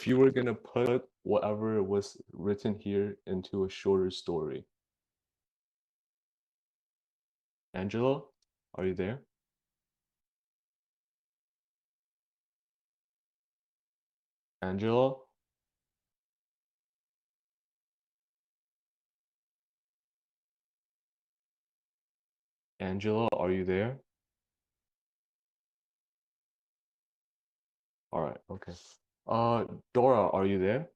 if you were gonna put whatever was written here into a shorter story. Angela, are you there? Angela? Angela, are you there? All right, okay. Dora, are you there?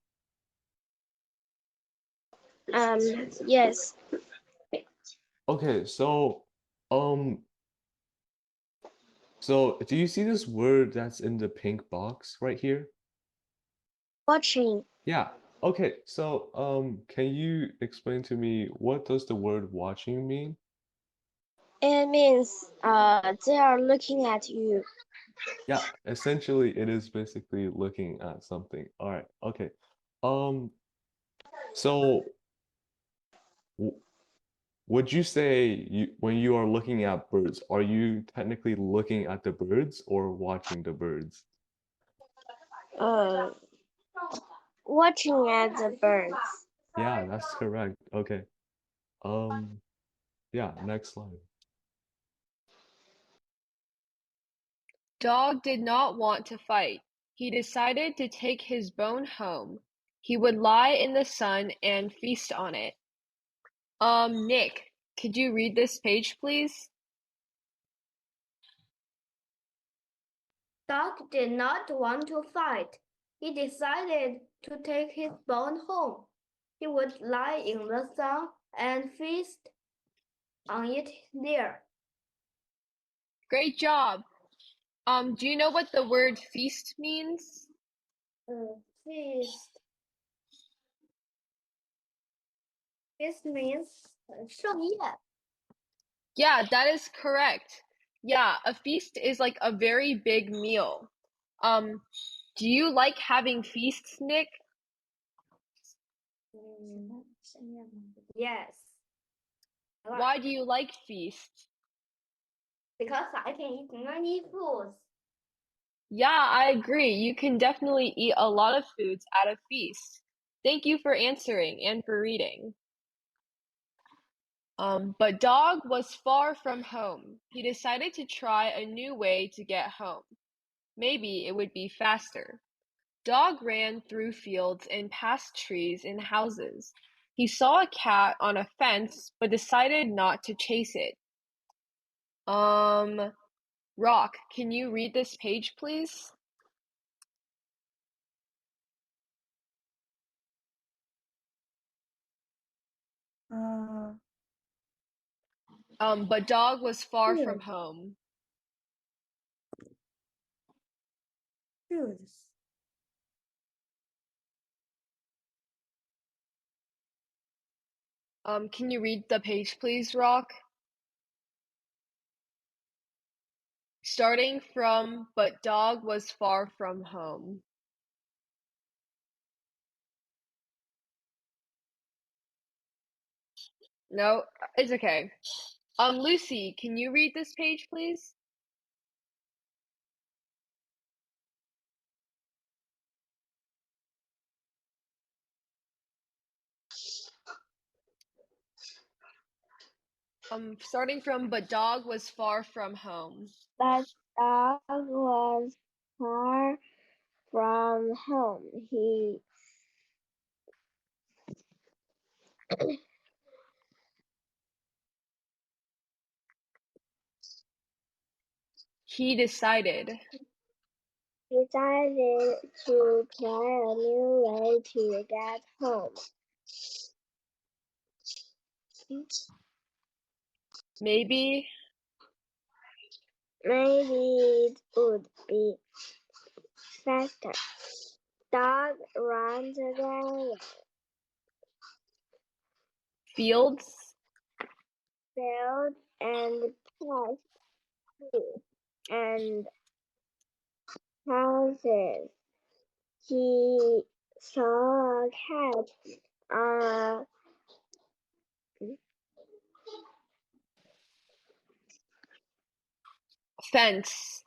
Um, yes. Okay, um, so do you see this word that's in the pink box right here? Watching. Yeah. Okay, so can you explain to me what does the word watching mean? It means they are looking at you. Yeah, essentially it is basically looking at something. All right, okay. Um, so w would you say when you are looking at birds, are you technically looking at the birds or watching the birds? Uh, Watching at the birds. Yeah, that's correct. Okay. Um, yeah, next slide. Dog did not want to fight. He decided to take his bone home. He would lie in the sun and feast on it. Nick, could you read this page, please? Dog did not want to fight. He decided to take his bone home. He would lie in the sun and feast on it there. Great job. Do you know what the word feast means? Feast. This means 盛宴. Yeah, that is correct. Yeah, a feast is like a very big meal. Um, do you like having feasts, Nick? Yes. Why do you like feasts? Because I can eat many foods. Yeah, I agree. You can definitely eat a lot of foods at a feast. Thank you for answering and for reading. But Dog was far from home. He decided to try a new way to get home. Maybe it would be faster. Dog ran through fields and past trees and houses. He saw a cat on a fence, but decided not to chase it. Um, Rock, can you read this page, please? But Dog was far from home. Can you read the page, please, Rock? Starting from, but Dog was far from home. No, it's okay. Lucy, can you read this page, please? Starting from, but Dog was far from home. But dog was far from home. He decided. Decided to try a new way to get home. Maybe Maybe it would be faster. Dog runs around fields. field and past trees and houses. He saw a cat on a Fence.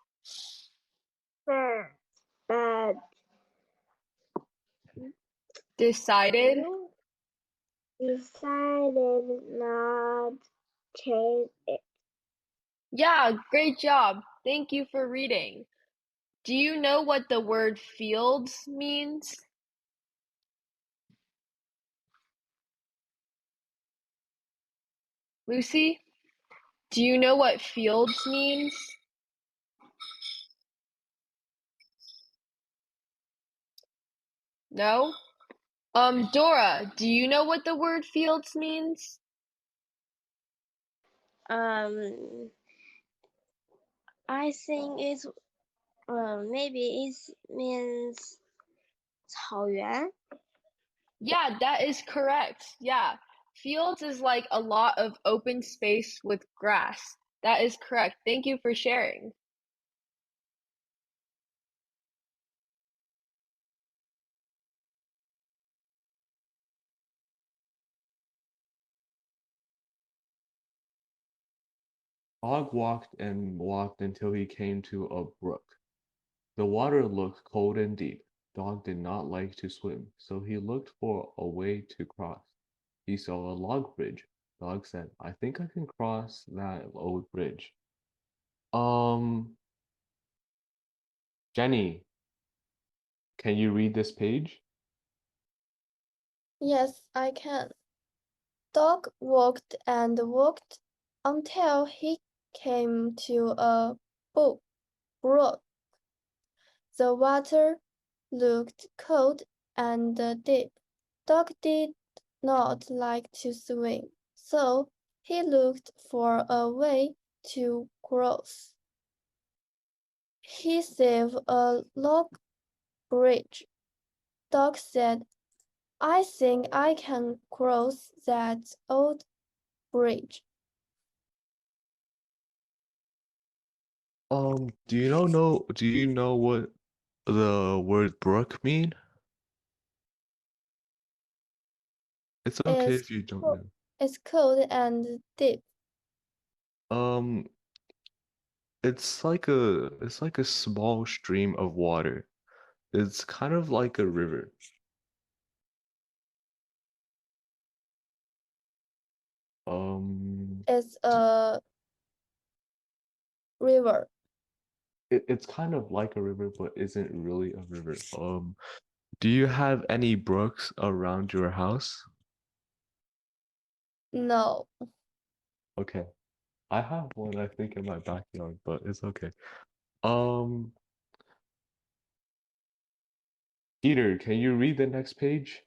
fence, but Decided? You decided not change it. Yeah, great job. Thank you for reading. Do you know what the word fields means? Lucy, do you know what fields means? No? Dora, do you know what the word fields means? Um, I think it's maybe it means 草原. Yeah, that is correct. Yeah. Fields is like a lot of open space with grass. That is correct. Thank you for sharing. Dog walked and walked until he came to a brook. The water looked cold and deep. Dog did not like to swim, so he looked for a way to cross. He saw a log bridge. Dog said, I think I can cross that old bridge. Um, Jenny, can you read this page? Yes, I can. Dog walked and walked until he came to a brook. The water looked cold and deep. Dog did not like to swim, so he looked for a way to cross. He saved a log bridge. Dog said, I think I can cross that old bridge. Do you know what the word brook mean? It's okay It's if you don't co- know. it's cold and deep. Um, it's like a small stream of water. It's kind of like a river. Um, It's d- a river. it's kind of like a river, but isn't really a river. Do you have any brooks around your house? No, Okay. I have one, I think, in my backyard, but it's okay. Um, Peter, can you read the next page?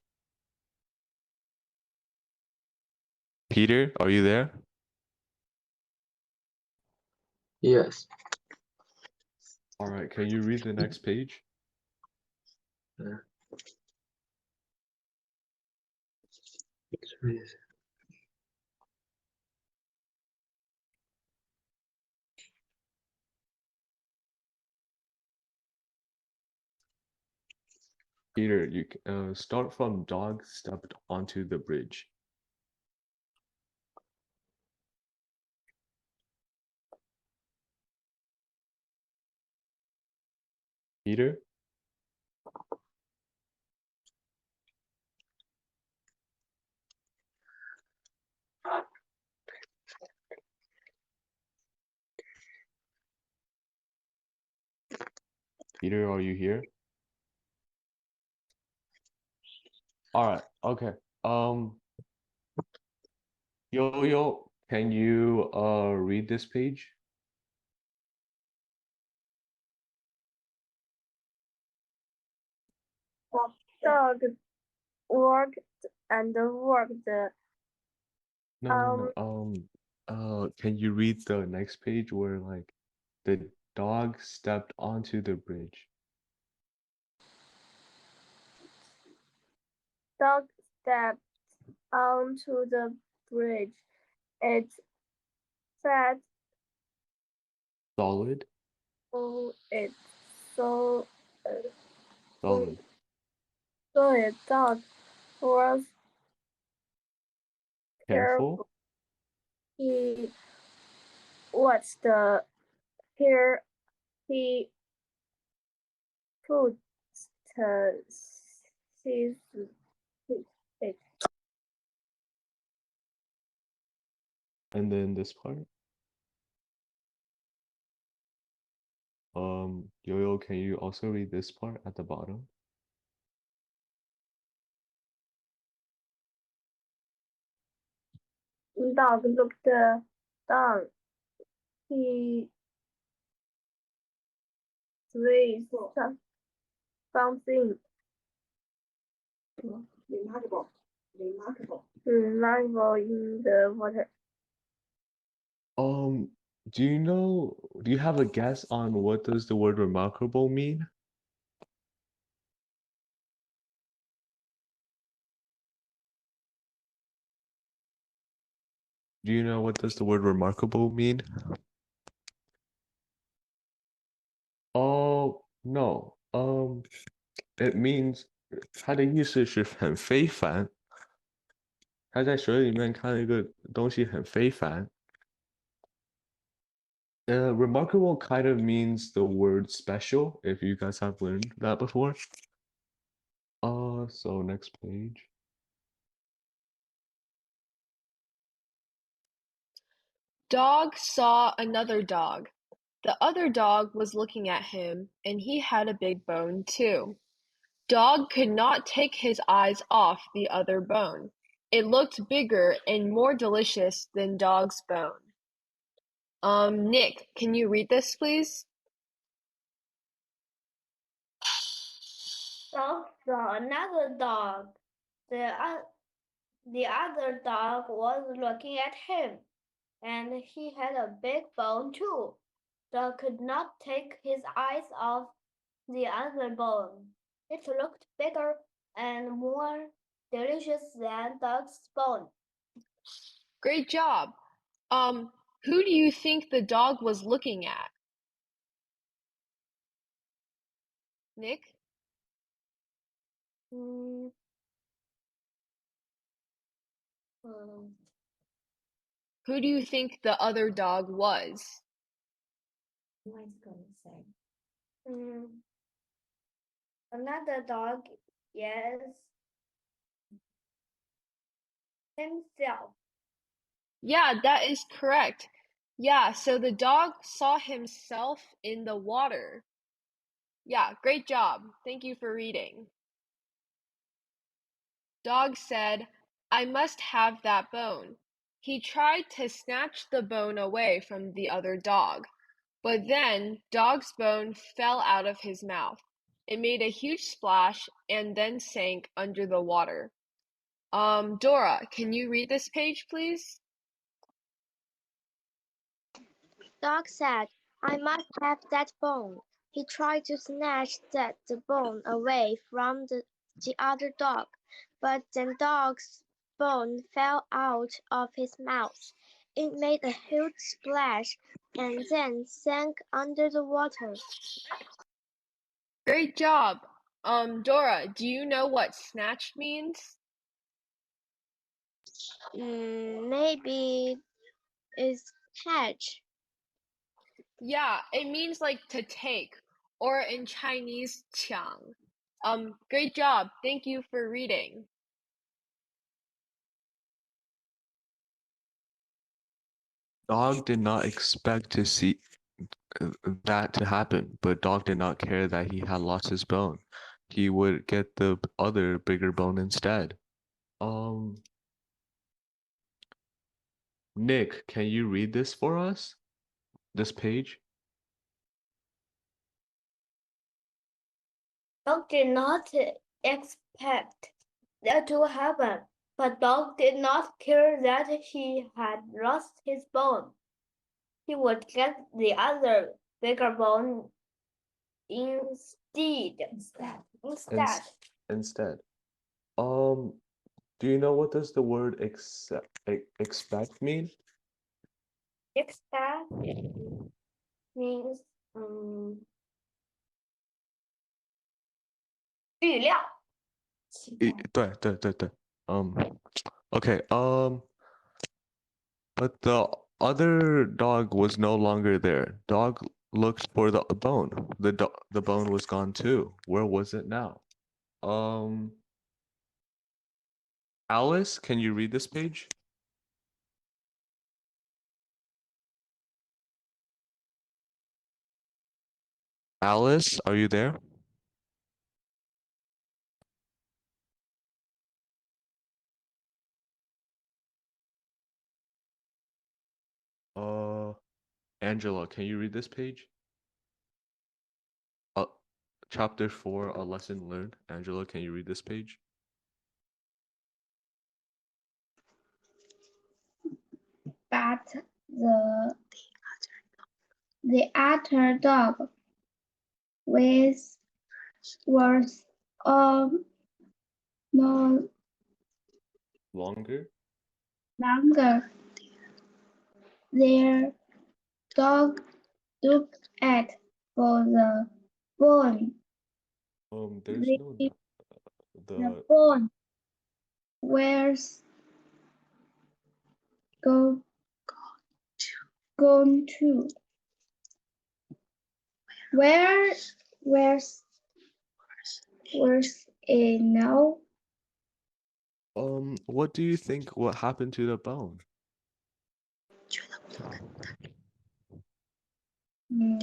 Peter, are you there? Yes. All right, can you read the next page? Uh, X-rays. Peter, start from dog stepped onto the bridge. Peter? Peter, are you here? All right, okay. Yo, can you read this page? Dog worked and worked. No. Can you read the next page where like the dog stepped onto the bridge? Dog stepped onto the bridge. It sat Solid? on it. So, uh, Solid. so it dog was Careful? careful. He watched the here he put the is it. And then this part. Yo-Yo, can you also read this part at the bottom? Dog looked down. He saw something remarkable in the water. Do you have a guess on what does the word remarkable mean? Do you know what does the word remarkable mean? Oh, no. It means 它的意思是很非凡。他在水里面看了一个东西很非凡。Remarkable kind of means the word special, if you guys have learned that before. So next page. Dog saw another dog. The other dog was looking at him, and he had a big bone too. Dog could not take his eyes off the other bone. It looked bigger and more delicious than dog's bone. Nick, can you read this, please? Dog saw another dog. The other dog was looking at him, and he had a big bone too. Dog could not take his eyes off the other bone. It looked bigger and more delicious than dog's bone. Great job. Who do you think the dog was looking at? Nick? Mm, um, Who do you think the other dog was? mm, another dog, yes, himself. Yeah, that is correct. Yeah, so the dog saw himself in the water. Yeah, great job. Thank you for reading. Dog said, I must have that bone. He tried to snatch the bone away from the other dog, but then Dog's bone fell out of his mouth. It made a huge splash and then sank under the water. Dora, can you read this page, please? Dog said, I must have that bone. He tried to snatch the bone away from the other dog, but then Dog's bone fell out of his mouth. It made a huge splash and then sank under the water. Great job. Dora, do you know what snatch means? Maybe it's catch. Yeah, it means like to take, or in Chinese, 抢. Great job. Thank you for reading. Dog did not expect to see that to happen, but Dog did not care that he had lost his bone. He would get the other bigger bone instead. Nick, can you read this for us? This page? Dog did not expect that to happen, but Dog did not care that he had lost his bone. He would get the other bigger bone instead. Instead. Do you know what does the word expect mean? Expect means 预料。对。Okay, but the other dog was no longer there. Dog looked for the bone. The bone was gone too. Where was it now? Alice, can you read this page? Alice, are you there? Uh, Angela, can you read this page? Uh, Chapter 4, a lesson learned. Angela, can you read this page? But the the other dog with was no Longer? longer. Their dog looked at for the bone. There's no The the bone where's go gone to? Where where's it now? what do you think what happened to the bone? Hmm.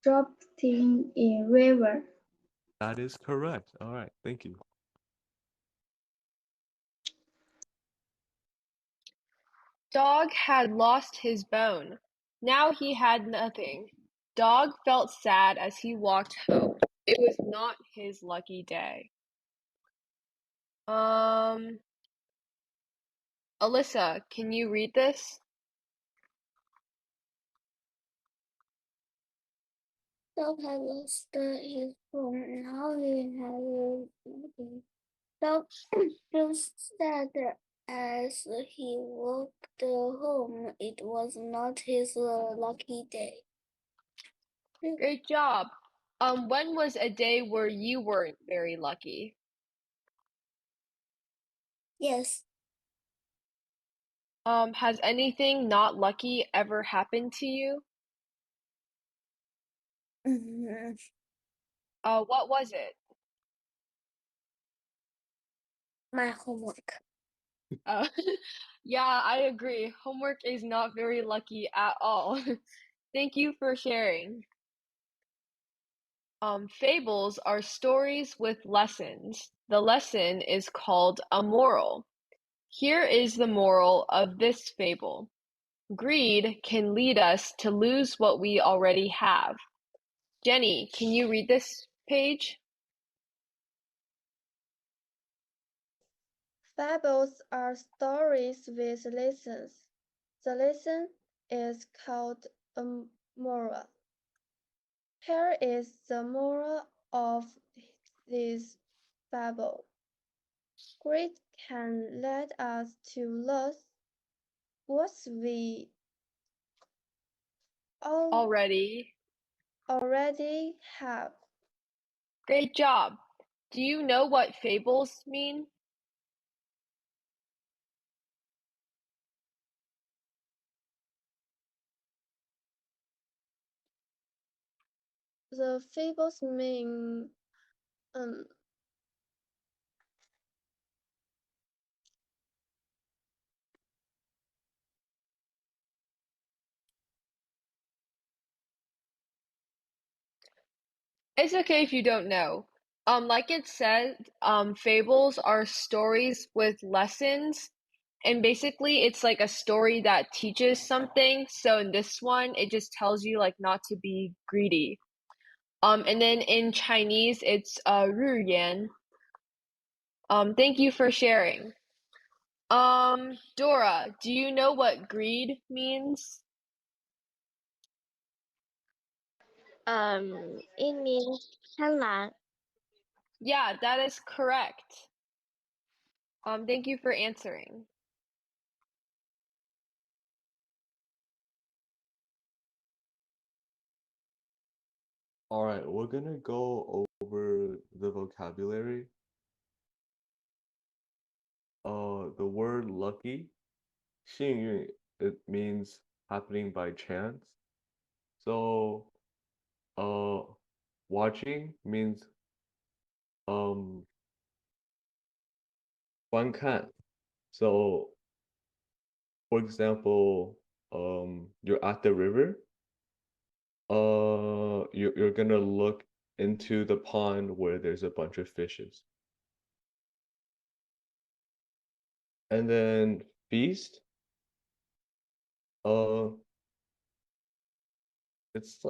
Dropped in a river. That is correct. All right, thank you. Dog had lost his bone. Now he had nothing. Dog felt sad as he walked home. It was not his lucky day. Um, Alyssa, can you read this? Dog had lost his bone. Now he had nothing. Dog felt sad as he walked home. It was not his lucky day. Great job. When was a day where you weren't very lucky? Yes. Has anything not lucky ever happened to you? Mhm. What was it? My homework. Uh, yeah, I agree. Homework is not very lucky at all. Thank you for sharing. Fables are stories with lessons. The lesson is called a moral. Here is the moral of this fable. Greed can lead us to lose what we already have. Jenny, can you read this page? Fables are stories with lessons. The lesson is called a moral. Here is the moral of this fable. Greed can lead us to lose what we all Already. already have. Great job. Do you know what fables mean? The fables mean um, It's okay if you don't know. Like it said, fables are stories with lessons, and basically it's like a story that teaches something. So in this one, it just tells you like not to be greedy. And then in Chinese, it's 日言. Thank you for sharing. Dora, do you know what greed means? it means 贪婪. Yeah, that is correct. Thank you for answering. All right, we're gonna go over the vocabulary. The word lucky, 幸运, it means happening by chance. So uh watching means um 观看. So for example, you're at the river, you're gonna look into the pond where there's a bunch of fishes. And then feast, uh it's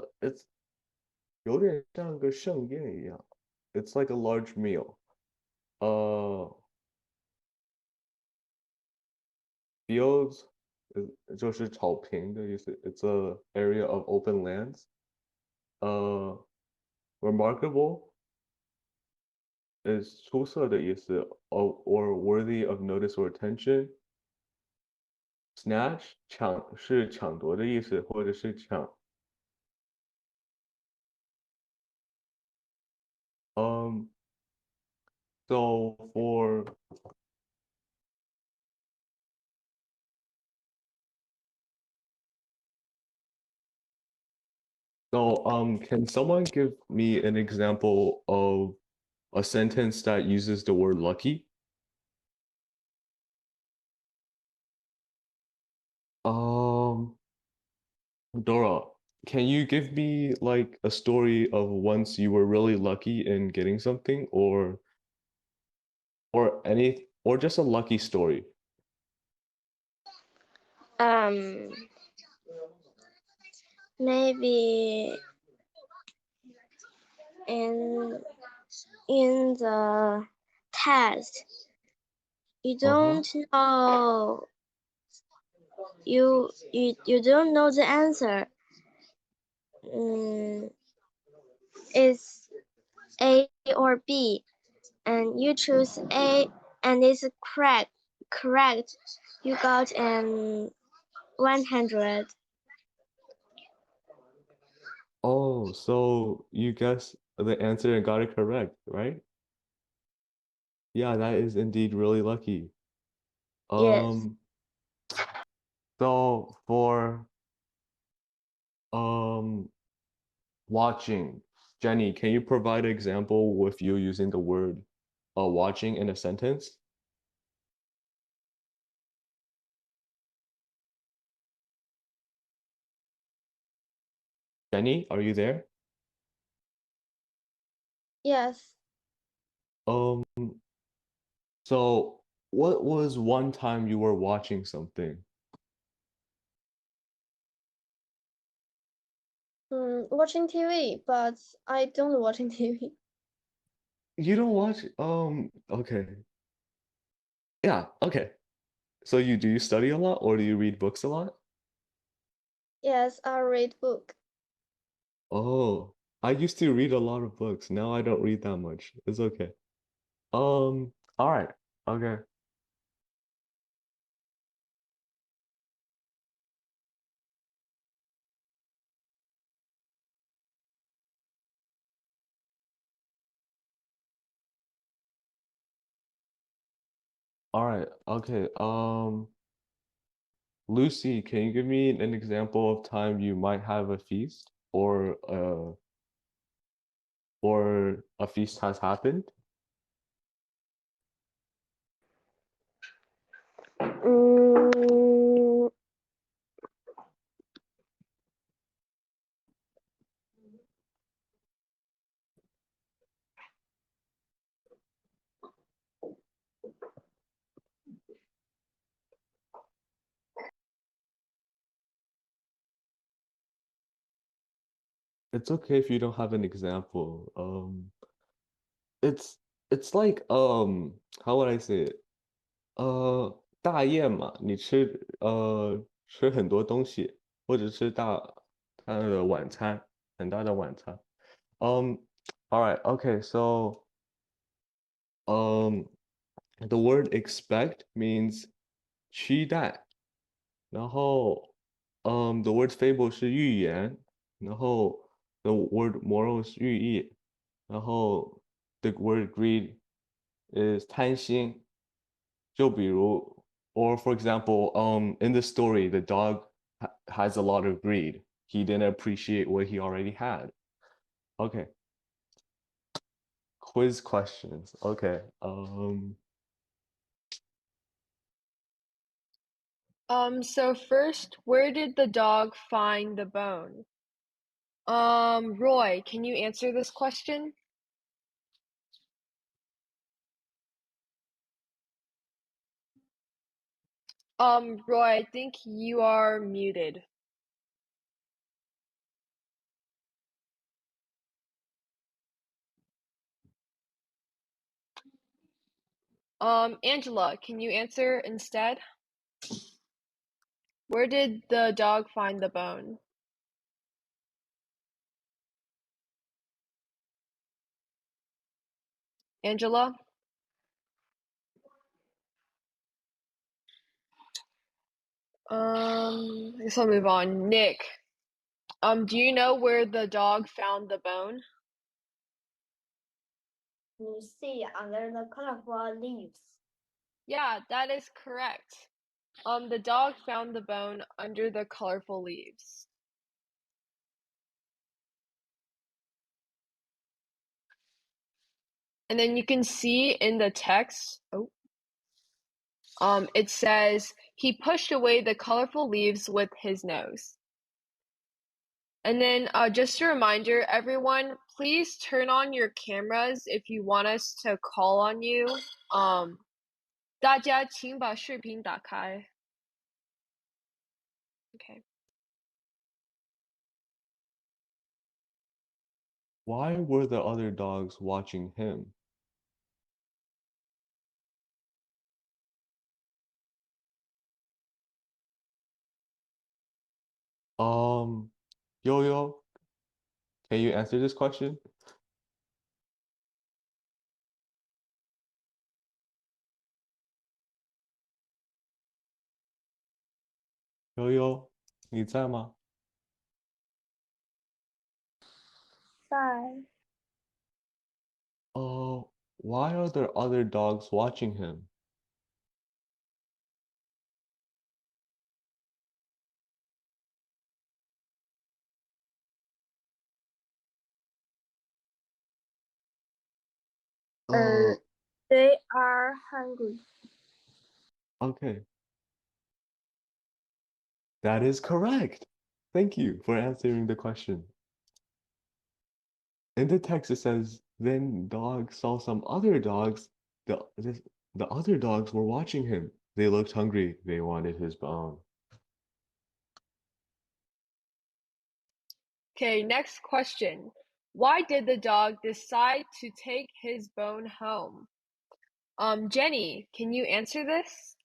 有点像个盛宴一样. It's like a large meal. Fields 就是草坪的意思. It's a area of open lands. Remarkable is 出色的意思, or worthy of notice or attention. Snatch 抢是抢夺的意思，或者是抢. So for can someone give me an example of a sentence that uses the word lucky? Dora, can you give me like a story of once you were really lucky in getting something, or just a lucky story? Maybe in the test, you don't know you don't know the answer. It's A or B, and you choose A, and it's correct. You got an 100. Oh, so you guessed the answer and got it correct, right? Yeah, that is indeed really lucky. Yes. So for um watching, Jenny, can you provide an example with you using the word watching in a sentence? Jenny, are you there? Yes. Um, so what was one time you were watching something? Watching TV, but I don't watching TV. You don't watch, okay. Yeah, okay. So do you study a lot or do you read books a lot? Yes, I read book. Oh, I used to read a lot of books. Now I don't read that much. It's okay. All right. Okay. All right. Okay. Lucy, can you give me an example of time you might have a feast or a feast has happened? Mm, It's okay if you don't have an example. It's it's like how would I say it? 大宴嘛，你吃很多东西，或者吃他的晚餐，很大的晚餐。All right, okay, so um, the word expect means 期待，然后the word fable 是寓言，然后 the word moral 是寓意，然后 the word greed is 贪心。就比如 or for example, in the story, the dog has a lot of greed. He didn't appreciate what he already had. Okay. Quiz questions. Okay. So first, where did the dog find the bone? Roy, can you answer this question? Roy, I think you are muted. Angela, can you answer instead? Where did the dog find the bone? Angela? I guess I'll move on. Nick, do you know where the dog found the bone? You see under the colorful leaves. Yeah, that is correct. The dog found the bone under the colorful leaves. And then you can see in the text, it says he pushed away the colorful leaves with his nose. And then just a reminder, everyone, please turn on your cameras if you want us to call on you. 大家请把视频打开. Okay. Why were the other dogs watching him? Yo-Yo, can you answer this question? Yo-Yo, 你在吗？在 Why are there other dogs watching him? they are hungry. Okay. That is correct. Thank you for answering the question. In the text, it says, then dog saw some other dogs. The other dogs were watching him. They looked hungry. They wanted his bone. Okay, next question. Why did the dog decide to take his bone home? Jenny, can you answer this?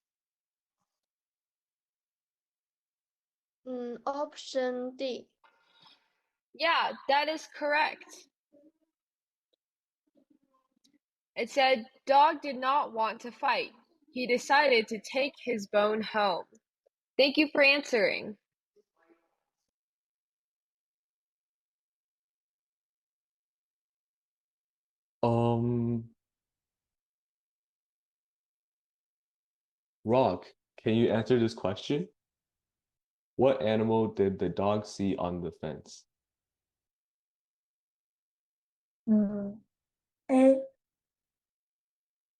Option D. Yeah, that is correct. It said, dog did not want to fight. He decided to take his bone home. Thank you for answering. Rock, can you answer this question? What animal did the dog see on the fence?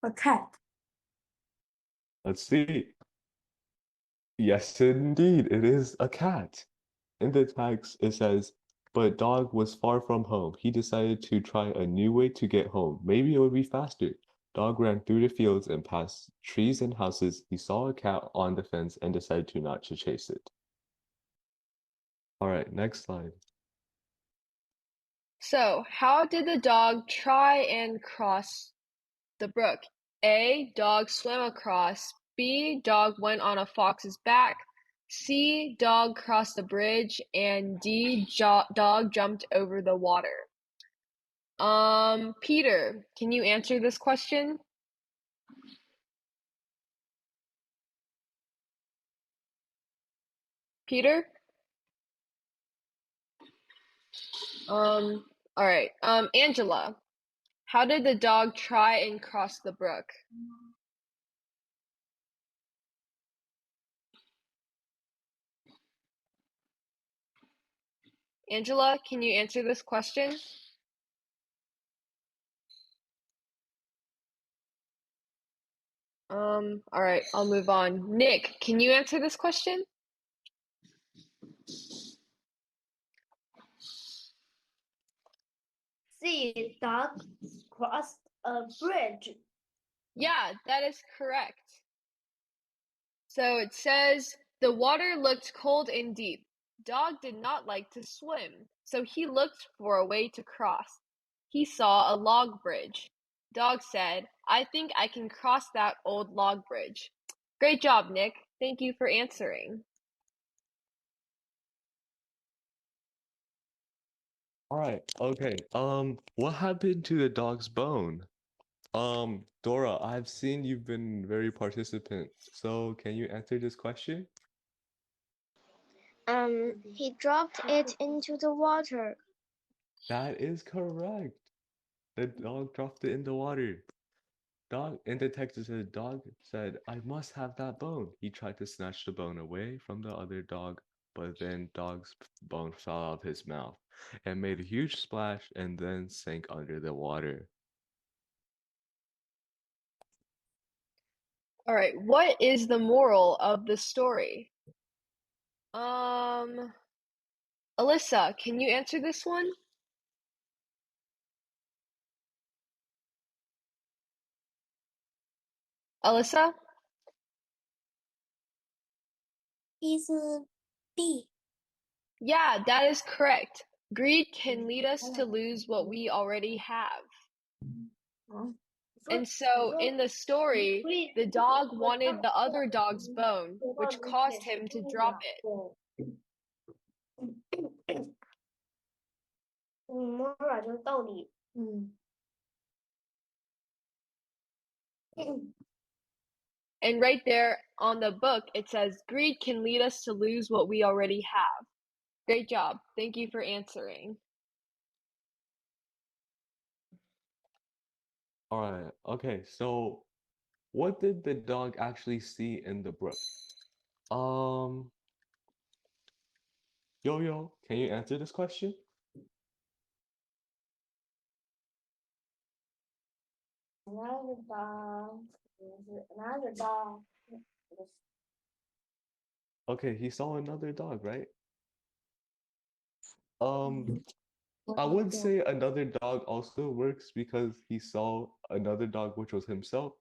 A cat. Let's see. Yes, indeed, it is a cat. In the text, it says, but dog was far from home. He decided to try a new way to get home. Maybe it would be faster. Dog ran through the fields and past trees and houses. He saw a cat on the fence and decided to not to chase it. All right, next slide. So, how did the dog try and cross the brook? A, dog swam across. B, dog went on a fox's back. C, dog crossed the bridge. And D, dog jumped over the water. Peter, can you answer this question? Peter? All right. Angela, how did the dog try and cross the brook? Angela, can you answer this question? All right, I'll move on. Nick, can you answer this question? See, dog crossed a bridge. Yeah, that is correct. So it says, the water looked cold and deep. Dog did not like to swim, so he looked for a way to cross. He saw a log bridge. Dog said, I think I can cross that old log bridge. Great job, Nick. Thank you for answering. All right. Okay. What happened to the dog's bone? Dora, I've seen you've been very participant. So can you answer this question? He dropped it into the water. That is correct. The dog dropped it in the water. Dog, and the text said, dog said, I must have that bone. He tried to snatch the bone away from the other dog, but then dog's bone fell out of his mouth and made a huge splash and then sank under the water. All right, what is the moral of the story? Alyssa, can you answer this one? Alyssa? Is B. Yeah, that is correct. Greed can lead us to lose what we already have. And so in the story, the dog wanted the other dog's bone, which caused him to drop it. 摸着这个道理，And right there on the book, it says, greed can lead us to lose what we already have. Great job. Thank you for answering. All right. Okay. So what did the dog actually see in the brook? Um, Yo-Yo, can you answer this question? another dog, another dog. Okay, he saw another dog, right? Um, I would say another dog also works because he saw another dog, which was himself.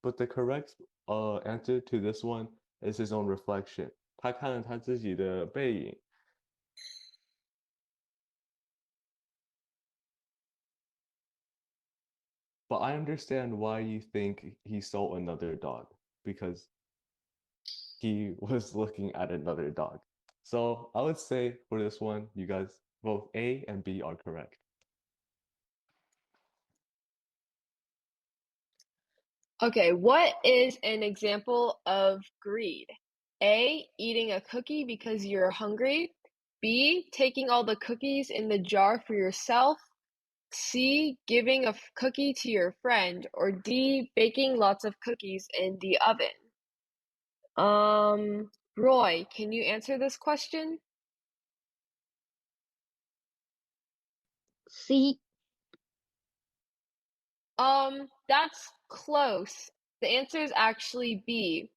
But the correct answer to this one is his own reflection. 他看了他自己的背影。But I understand why you think he saw another dog because he was looking at another dog. So I would say for this one, you guys both A and B are correct. Okay, what is an example of greed? A, eating a cookie because you're hungry. B, taking all the cookies in the jar for yourself. C, giving a cookie to your friend. Or D, baking lots of cookies in the oven. Roy, can you answer this question? C. That's close. The answer is actually B.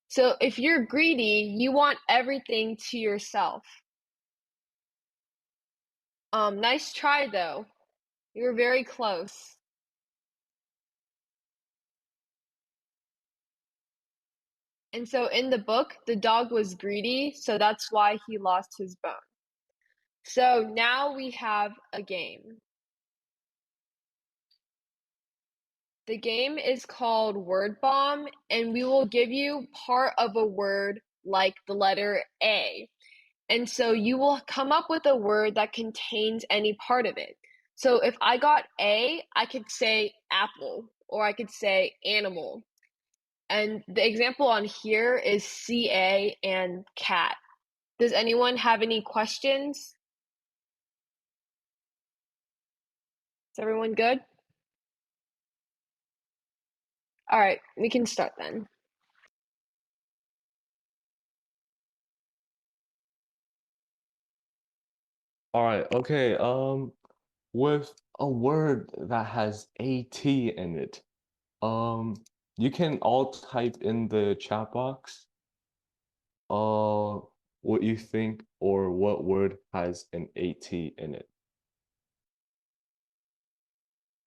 So if you're greedy, you want everything to yourself. Nice try though. You were very close. And so in the book, the dog was greedy, so that's why he lost his bone. So now we have a game. The game is called Word Bomb, and we will give you part of a word like the letter A. And so you will come up with a word that contains any part of it. So if I got A, I could say apple, or I could say animal. And the example on here is CA and cat. Does anyone have any questions? Is everyone good? All right, we can start then. All right, okay. With a word that has AT in it, um, You can all type in the chat box what you think or what word has an AT in it.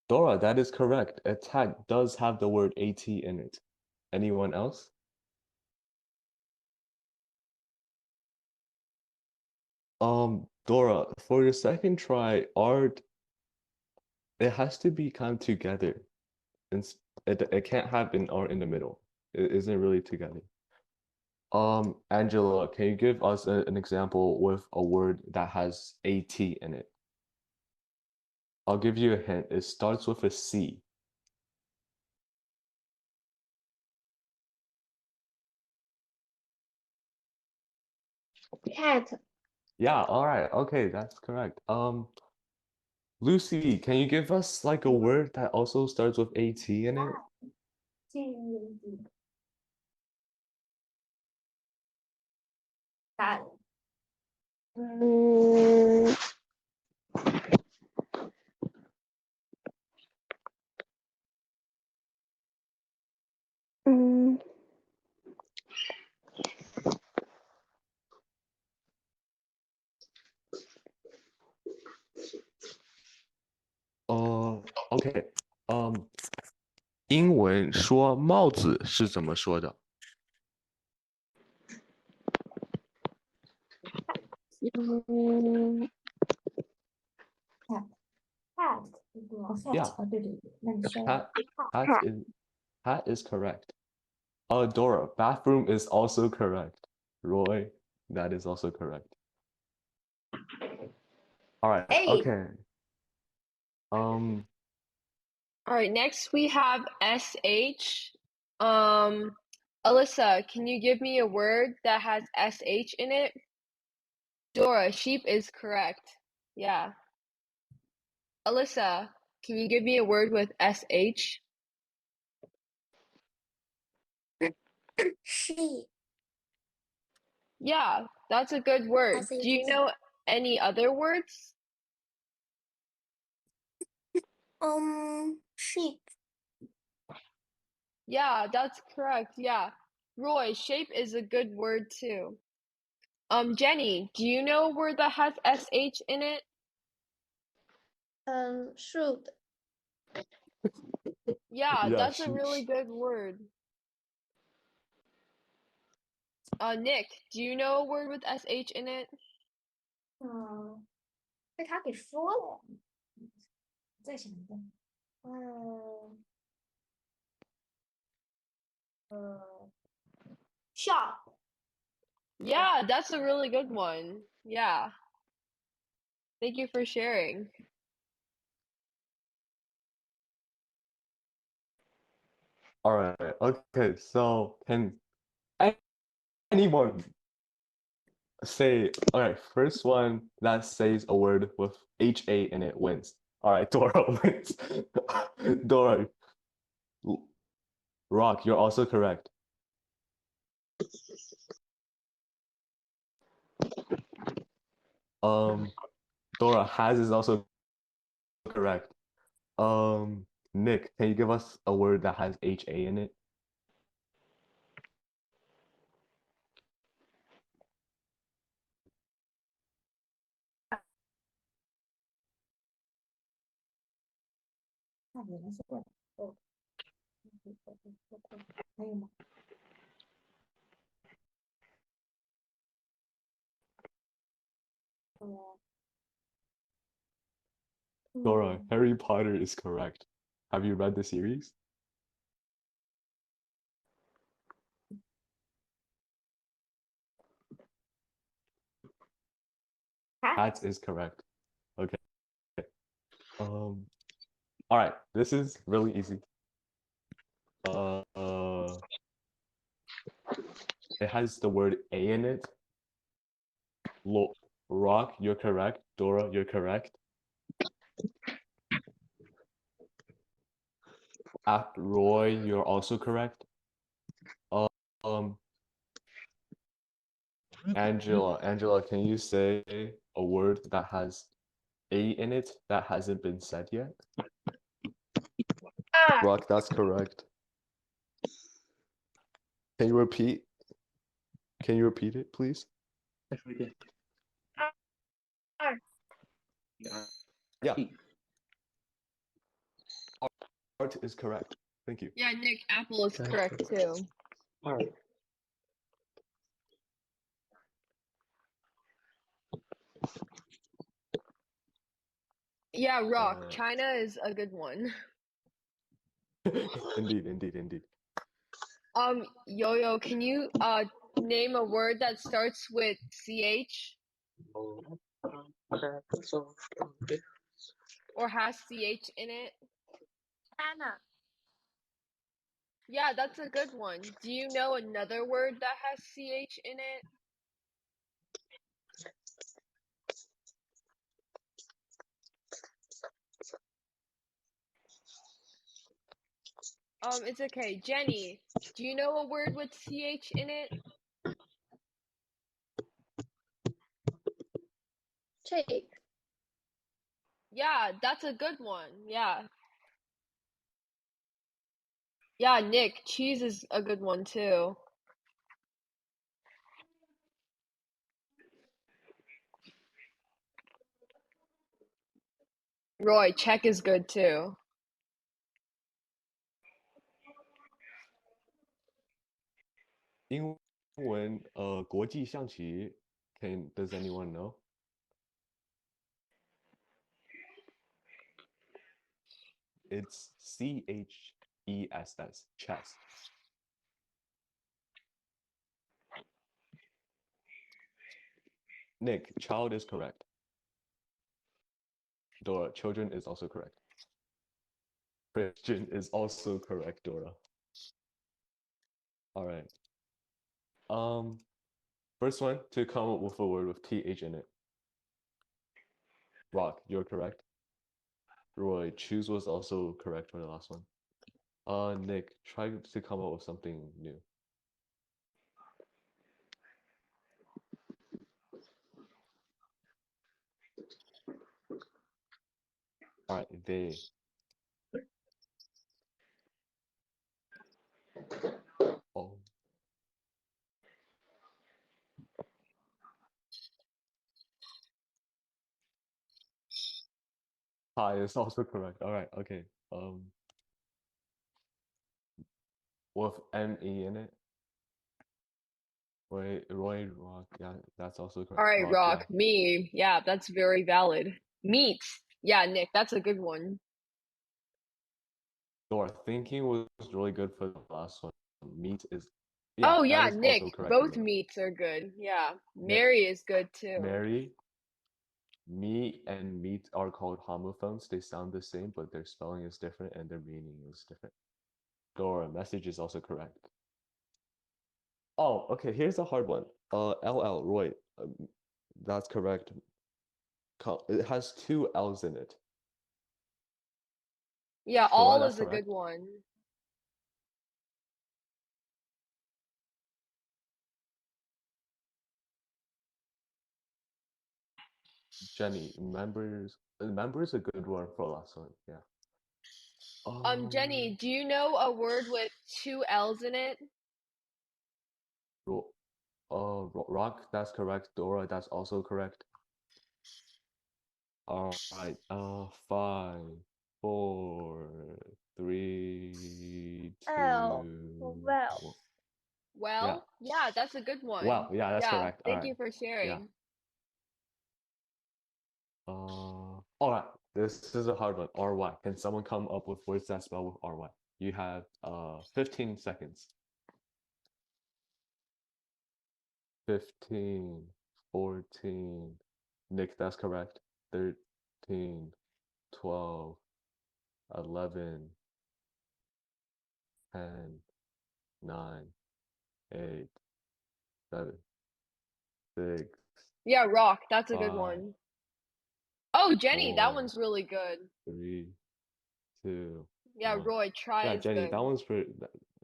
Dora, that is correct. Attack does have the word AT in it. Anyone else? Dora, for your second try, art, it has to be kind of together. It can't have an R in the middle. It isn't really together. Angela, can you give us an example with a word that has AT in it? I'll give you a hint. It starts with a C. Cat. Yeah, all right. Okay, that's correct. Lucy, can you give us like a word that also starts with AT in it? Cat. Mm, mm, OK，英文说帽子是怎么说的？嗯 Cat. Yeah. 对对对，那你说 Hat, hat cat. is hat is correct. Dora, bathroom is also correct. Roy, that is also correct. All right. A. Okay. All right, next we have SH. Alyssa, can you give me a word that has SH in it? Dora, sheep is correct. Yeah. Alyssa, can you give me a word with SH? She. Yeah, that's a good word. Do you know any other words? Sheep. Yeah, that's correct. Yeah. Roy, shape is a good word too. Jenny, do you know a word that has SH in it? Should. Yeah, yeah, that's a really good word. Nick, do you know a word with SH in it? 被他给说了。再想一个。Shop. Yeah, that's a really good one. Yeah. Thank you for sharing. all right. Okay, so can anyone say, all right, first one that says a word with HA in it wins. All right, Dora wins. Dora, Rock, you're also correct. Dora, has is also correct. Nick, can you give us a word that has HA in it? Dora, Harry Potter is correct. Have you read the series? Hats is correct. Okay. All right, this is really easy. It has the word A in it. Rock, you're correct. Dora, you're correct. Roy, you're also correct. Um, Angela, can you say a word that has A in it that hasn't been said yet? Rock, that's correct. Can you repeat? Can you repeat it, please? Every day. R. Yeah. Art is correct. Thank you. Yeah, Nick, apple is Thank correct you. too. Art. Yeah, rock. Uh, China is a good one. indeed, indeed, indeed. Yo-Yo, can you name a word that starts with CH So, or has CH in it? Anna. Yeah, that's a good one. Do you know another word that has CH in it? It's okay. Jenny, do you know a word with CH in it? Cheek. Yeah, that's a good one. Yeah. Yeah, Nick, cheese is a good one too. Roy, check is good too. 英文国际象棋 does anyone know? It's CHESS, chess. Nick, child is correct. Dora, children is also correct. Christian is also correct, Dora. All right. First one to come up with a word with TH in it. Rock, you're correct. Roy, choose was also correct for the last one. Nick, try to come up with something new. All right, they. Oh. Hi is also correct. All right, okay. With ME in it. Roy, Rock, yeah, that's also correct. All right, Rock, yeah. Rock, me. Yeah, that's very valid. Meat. Yeah, Nick, that's a good one. Dora, thinking was really good for the last one. Meat is, yeah, Oh that yeah, is Nick, also correct. both meats are good. Yeah. Ma Mary is good too. Mary, me and meat are called homophones. They sound the same, but their spelling is different and their meaning is different. Dora, message is also correct. Oh, okay, here's a hard one. LL, Roy, that's correct. It has two L's in it. Yeah, Dora, all that's is a good correct. one. Jenny, remember is a good one for last one. Yeah. Jenny, do you know a word with two L's in it? Ro Rock, that's correct. Dora, that's also correct. All right. 5, 4, 3, L. 2, Well. 1. Yeah. Well, yeah, that's a good Wow. one. Yeah, that's Yeah, correct. All thank right. you for Yeah. sharing. All right. This is a hard one. RY. Can someone come up with words that spell with RY? You have 15 seconds. 15, 14. Nick, that's correct. 13, 12, 11, 10, 9, 8, 7, 6, Yeah, rock, that's a good 5, one. Oh, Jenny, that 4, one's really good. 3, 2, Yeah, 1. Roy, try Yeah, is Jenny, that good. one's pretty,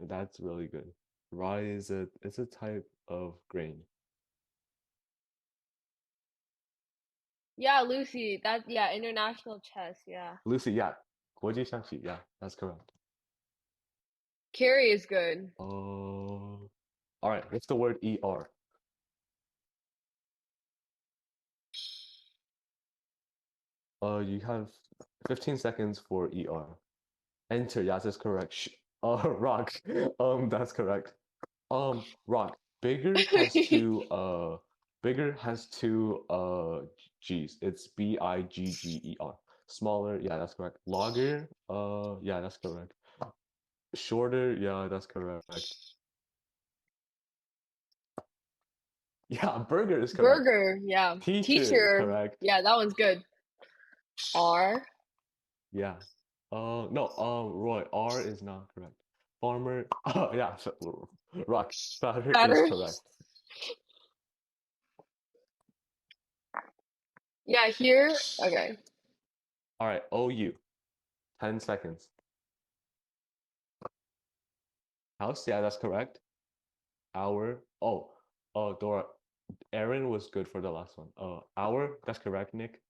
that's really good. Rye is it's a type of grain. Yeah, Lucy, yeah, international chess, yeah. Lucy, yeah. 国际象棋, yeah, that's correct. Carrie is good. All right, what's the word ER? You have 15 seconds for ER. Enter, yes, that's correct. Rock. That's correct. Rock. Bigger has two G's. It's Bigger. Smaller, yeah, that's correct. Longer, yeah, that's correct. Shorter, yeah, that's correct. Yeah, burger is correct. Burger, yeah. Teacher, Teacher, correct. yeah, that one's good. R. Yeah. No, Roy, R is not correct. Farmer, oh yeah, rock. Fatter is Better. correct. Yeah, here. Okay. All right, OU. 10 seconds. House, yeah, that's correct. Hour. Dora. Aaron was good for the last one. Hour, that's correct, Nick.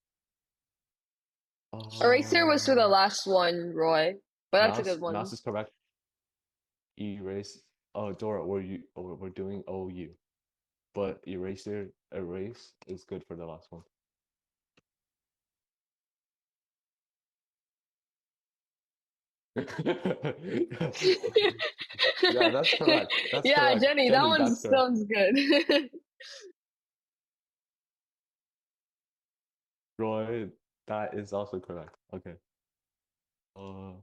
Eraser was for the Uh, last one, Roy. But that's a good Mouse one. is correct. Erase. Oh, Dora, we're doing OU. But erase is good for the last one. Yeah, that's correct. That's Yeah, correct. Jenny, that Jenny, one that's correct. sounds good. Roy, that is also correct. Okay. Uh,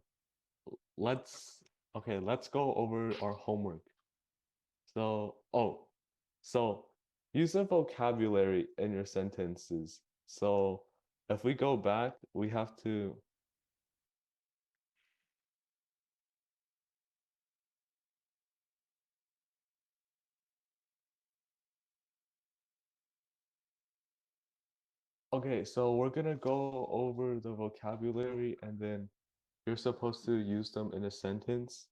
let's let's go over our homework. So, so use the vocabulary in your sentences. So, if we go back, we have to Okay, so we're gonna go over the vocabulary and then you're supposed to use them in a sentence.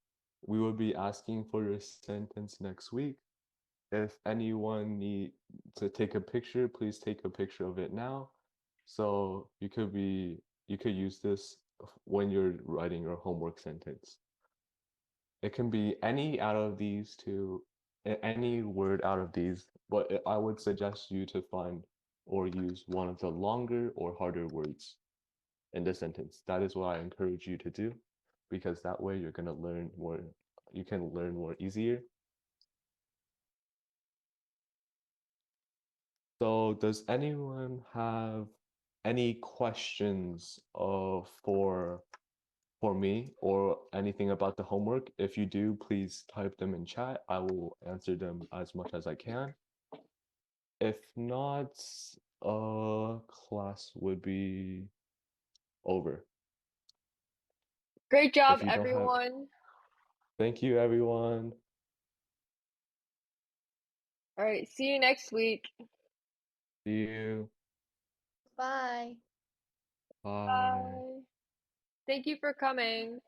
We will be asking for your sentence next week. If anyone need to take a picture, please take a picture of it now. So you could use this when you're writing your homework sentence. It can be any out of these two, any word out of these, but I would suggest you to find or use one of the longer or harder words in the sentence. That is what I encourage you to do, because that way you're gonna learn more, you can learn more easier. So does anyone have any questions for me or anything about the homework? If you do, please type them in chat. I will answer them as much as I can. If not, class would be over. Great job, If you don't have, everyone. thank you, everyone. All right, see you next week. See you. Bye. Bye. Bye. Thank you for coming.